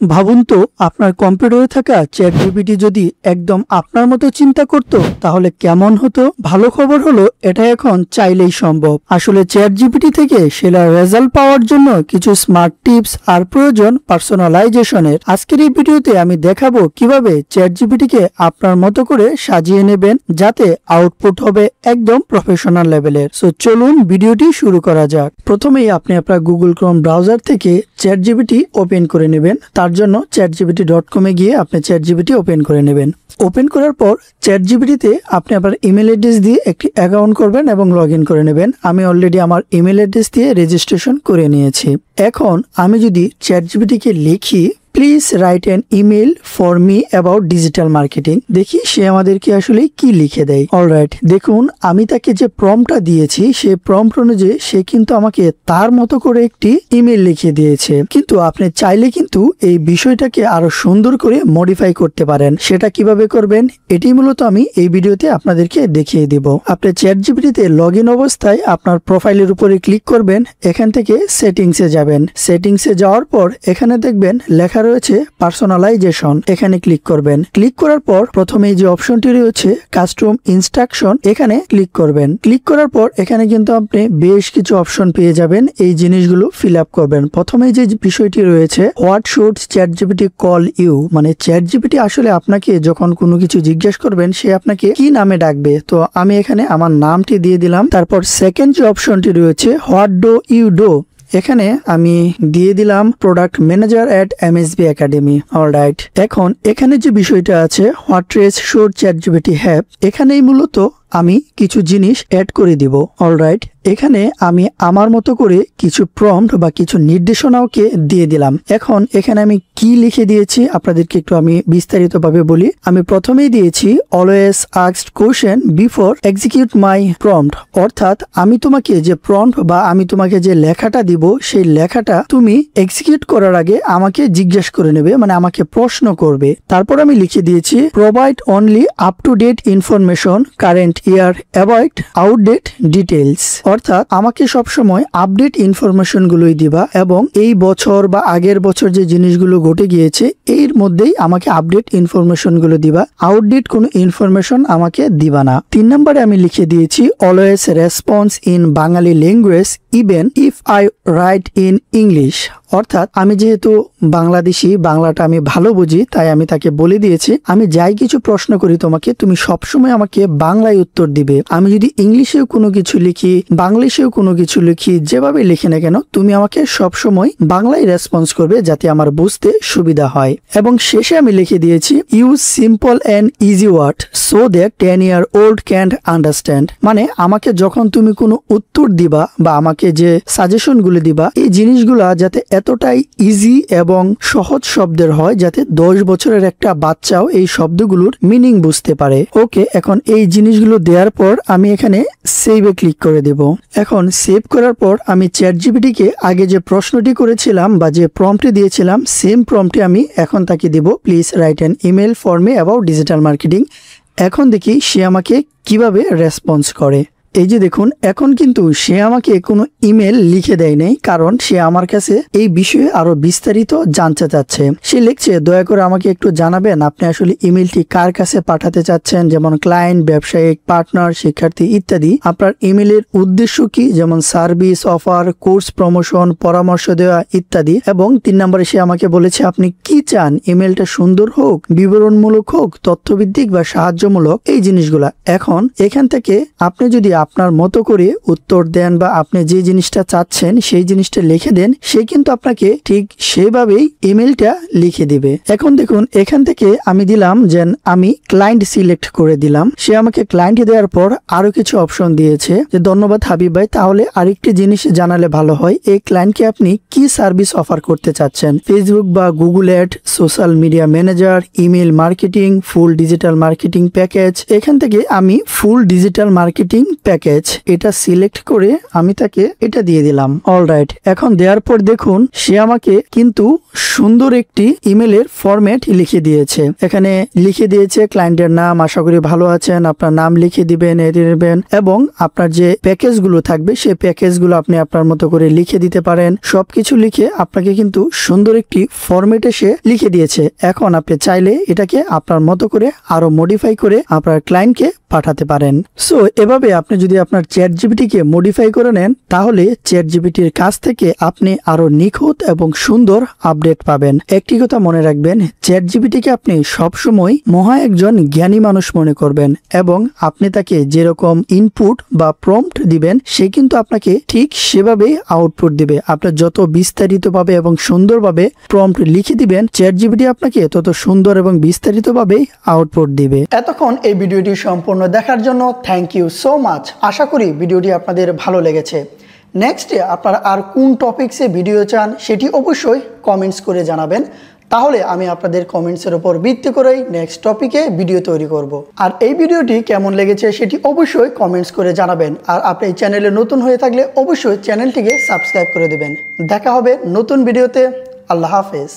ভাবুন তো আপনার কম্পিউটারে থাকা চ্যাটজিপিটি যদি একদম আপনার মতো চিন্তা করত তাহলে কেমন হতো। ভালো খবর হলো এটা এখন চাইলেই সম্ভব। আসলে চ্যাটজিপিটি থেকে সেরা রেজাল্ট পাওয়ার জন্য কিছু স্মার্ট টিপস আর প্রয়োজন পার্সোনালাইজেশনের। আজকের এই ভিডিওতে আমি দেখাবো কিভাবে চ্যাটজিপিটিকে আপনার মতো করে সাজিয়ে নেবেন যাতে আউটপুট হবে একদম প্রফেশনাল লেভেলের। সো চলুন ভিডিওটি শুরু করা যাক। প্রথমেই আপনি আপনার গুগল ক্রোম ব্রাউজার থেকে চ্যাটজিপিটি ওপেন করে নেবেন। তার জন্য chatgpt.com এ গিয়ে আপনি চ্যাটজিপিটি ওপেন করে নেবেন। ওপেন করার পর চ্যাটজিপিটিতে আপনি আপনার ইমেল অ্যাড্রেস দিয়ে একটি অ্যাকাউন্ট করবেন এবং লগ ইন করে নেবেন। আমি অলরেডি আমার ইমেল অ্যাড্রেস দিয়ে রেজিস্ট্রেশন করে নিয়েছি। এখন আমি যদি চ্যাটজিপিটিকে লিখি please write an email for me about digital marketing, দেখি সে আমাদেরকে আসলে কি লিখে দেয়। অলরাইট, দেখুন আমি তাকে যে প্রম্পটটা দিয়েছি সেই প্রম্পট অনুযায়ী সে কিন্তু আমাকে তার মতো করে একটি ইমেল লিখে দিয়েছে। কিন্তু আপনি চাইলে কিন্তু এই বিষয়টাকে আরো সুন্দর করে মডিফাই করতে পারেন। সেটা কিভাবে করবেন এটি মূলত আমি এই ভিডিওতে আপনাদেরকে দেখিয়ে দিব। আপনি চ্যাটজিপিটিতে লগ ইন অবস্থায় আপনার প্রোফাইলের উপরে ক্লিক করবেন। এখান থেকে সেটিংসে যাবেন। সেটিংসে যাওয়ার পর এখানে দেখবেন লেখা রয়েছে পার্সোনালাইজেশন, এখানে ক্লিক করবেন। ক্লিক করার পর প্রথমে যে অপশনটি রয়েছে কাস্টম ইনস্ট্রাকশন, এখানে ক্লিক করবেন। ক্লিক করার পর এখানে কিন্তু আপনি বেশ কিছু অপশন পেয়ে যাবেন। এই জিনিসগুলো ফিল আপ করবেন। প্রথমে যে বিষয়টি রয়েছে what should ChatGPT call you, মানে চ্যাটজিপিটি আসলে আপনাকে যখন কোনো কিছু জিজ্ঞেস করবেন সে আপনাকে কি নামে ডাকবে। তো আমি এখানে আমার নামটি দিয়ে দিলাম। তারপর সেকেন্ড যে অপশনটি রয়েছে হোয়াট ডু ইউ ডু, এখানে আমি দিয়ে দিলাম প্রোডাক্ট ম্যানেজার এট এমএসবি একাডেমি। অলরাইট, এখন এখানে যে বিষয়টা আছে what trace should ChatGPT have, এখানেই মূলত আমি কিছু জিনিস অ্যাড করে দিব। অলরাইট, এখানে আমি আমার মতো করে কিছু প্রম্পট বা কিছু নির্দেশনাওকে দিয়ে দিলাম। এখন এখানে আমি কি লিখে দিয়েছি আপনাদেরকে একটু আমি বিস্তারিতভাবে বলি। আমি প্রথমেই দিয়েছি always asked question before execute my prompt, অর্থাৎ আমি তোমাকে যে প্রম্পট বা আমি তোমাকে যে লেখাটা দিব সেই লেখাটা তুমি এক্সিকিউট করার আগে আমাকে জিজ্ঞেস করে নেবে, মানে আমাকে প্রশ্ন করবে। তারপর আমি লিখে দিয়েছি provide only up to date information current year avoid outdate details, অর্থাৎ আমাকে সবসময় আপডেট ইনফরমেশন গুলোই দিবা এবং এই বছর বা আগের বছর যে জিনিসগুলো ঘটে গিয়েছে এর মধ্যেই আমাকে আপডেট ইনফরমেশন গুলো দিবা, আউটডেট কোনো ইনফরমেশন আমাকে দিবা না। 3 নম্বরে আমি লিখে দিয়েছি always response in Bengali language even if I write in English, অর্থাৎ আমি যেহেতু বাংলাদেশি, বাংলাটা আমি ভালো বুঝি, তাই আমি তাকে বলে দিয়েছি আমি যাই কিছু প্রশ্ন করি তোমাকে তুমি সবসময় আমাকে বাংলায় উত্তর দিবে। আমি যদি ইংলিশেও কোনো কিছু লিখি, বাংলাদেশেও কোনো কিছু লিখি, যেভাবে লিখি না কেন তুমি আমাকে সবসময় বাংলায় রেসপন্স করবে যাতে আমার বুঝতে সুবিধা হয়। এবং শেষে আমি লিখে দিয়েছি use simple and easy word so that 10 year old can understand, মানে আমাকে যখন তুমি কোনো উত্তর দিবা বা আমাকে যে সাজেশন গুলো দিবা এই জিনিসগুলা যাতে এতটাই ইজি এবং সহজ শব্দের হয় যাতে 10 বছরের একটা বাচ্চাও এই শব্দগুলোর মিনিং বুঝতে পারে। ওকে, এখন এই জিনিসগুলো দেওয়ার পর আমি এখানে সেভে ক্লিক করে দেব। এখন সেভ করার পর আমি চ্যাটজিপিটিকে আগে যে প্রশ্নটি করেছিলাম বা যে প্রম্পটটি দিয়েছিলাম সেম প্রম্পটে আমি এখন তাকে দেব please write an email for me about digital marketing. এখন দেখি সে আমাকে কিভাবে রেসপন্স করে। এই যে দেখুন এখন কিন্তু সে আমাকে কোনো ইমেল লিখে দেয় নাই, কারণ সে আমার কাছে এই বিষয়ে আরো বিস্তারিত জানতে চাচ্ছে। সে লিখছে দয়া করে আমাকে একটু জানাবেন আপনি আসলে ইমেলটি কার কাছে পাঠাতে চাচ্ছেন, যেমন ক্লায়েন্ট, ব্যবসায়িক, পার্টনার, শিক্ষার্থী ইত্যাদি। আপনার ইমেলের উদ্দেশ্য কি, যেমন সার্ভিস, অফার, কোর্স প্রমোশন, পরামর্শ দেওয়া ইত্যাদি। এবং 3 নম্বরে সে আমাকে বলেছে আপনি কি চান, ইমেলটা সুন্দর হোক, বিবরণমূলক হোক, তথ্যভিত্তিক বা সাহায্যমূলক, এই জিনিসগুলা। এখন এখান থেকে আপনি যদি আপনার মতো করে উত্তর দেন বা আপনি যে জিনিসটা চাচ্ছেন সেই জিনিসটা লিখে দেন, সে কিন্তু আপনাকে ঠিক সেভাবেই ইমেলটা লিখে দিবে। এখন দেখুন এখান থেকে আমি দিলাম যে আমি ক্লায়েন্ট সিলেক্ট করে দিলাম। সে আমাকে ক্লায়েন্ট দেওয়ার পর আরো কিছু অপশন দিয়েছে যে ধন্যবাদ হাবিব ভাই, তাহলে আরেকটি জিনিস জানালে ভালো হয়, এই ক্লায়েন্টকে আপনি কি সার্ভিস অফার করতে চাচ্ছেন, ফেসবুক বা Google ad, social media manager, email marketing, full digital marketing package. এখান থেকে আমি ফুল ডিজিটাল মার্কেটিং প্যাকেজ, এটা সিলেক্ট করে আমি তাকে এটা দিয়ে দিলাম। অলরাইট, এখন দেওয়ার পর দেখুন সে আমাকে কিন্তু সুন্দর একটি ইমেলের ফরম্যাট লিখে দিয়েছে। এখানে লিখে দিয়েছে ক্লায়েন্টের নাম, আশা করি ভালো আছেন, আপনার নাম লিখে দিবেন, এবং আপনার যে প্যাকেজগুলো থাকবে সেই প্যাকেজগুলো আপনি আপনার মতো করে লিখে দিতে পারেন। সবকিছু লিখে আপনাকে কিন্তু সুন্দর একটি ফরম্যাটে সে লিখে দিয়েছে। এখন আপনি চাইলে এটাকে আপনার মতো করে আরো মডিফাই করে আপনার ক্লায়েন্টকে পাঠাতে পারেন। সো এভাবে আপনি যদি আপনার চ্যাট জিপিটিকে মডিফাই করে নেন তাহলে চ্যাট জিপিটির কাছ থেকে আপনি আরো নিখুঁত এবং সুন্দর আপডেট পাবেন। একটি কথা মনে রাখবেন, চ্যাট জিপিটিকে আপনি সবসময় মহা একজন জ্ঞানী মানুষ মনে করবেন এবং আপনি তাকে যেরকম ইনপুট বা প্রম্পট দিবেন সে কিন্তু আপনাকে ঠিক সেভাবেই আউটপুট দিবে। আপনি যত বিস্তারিতভাবে এবং সুন্দরভাবে প্রম্পট লিখে দিবেন চ্যাট জিপিটি আপনাকে তত সুন্দর এবং বিস্তারিতভাবে আউটপুট দিবে। এতক্ষণ এই ভিডিওটি সম্পূর্ণ দেখার জন্য থ্যাংক ইউ সো মাচ। আশা করি ভিডিওটি আপনাদের ভালো লেগেছে। নেক্সটে আপনারা আর কোন টপিকসে ভিডিও চান সেটি অবশ্যই কমেন্টস করে জানাবেন, তাহলে আমি আপনাদের কমেন্টসের উপর ভিত্তি করেই নেক্সট টপিকে ভিডিও তৈরি করব। আর এই ভিডিওটি কেমন লেগেছে সেটি অবশ্যই কমেন্টস করে জানাবেন। আর আপনি এই চ্যানেলে নতুন হয়ে থাকলে অবশ্যই চ্যানেলটিকে সাবস্ক্রাইব করে দেবেন। দেখা হবে নতুন ভিডিওতে। আল্লাহ হাফেজ।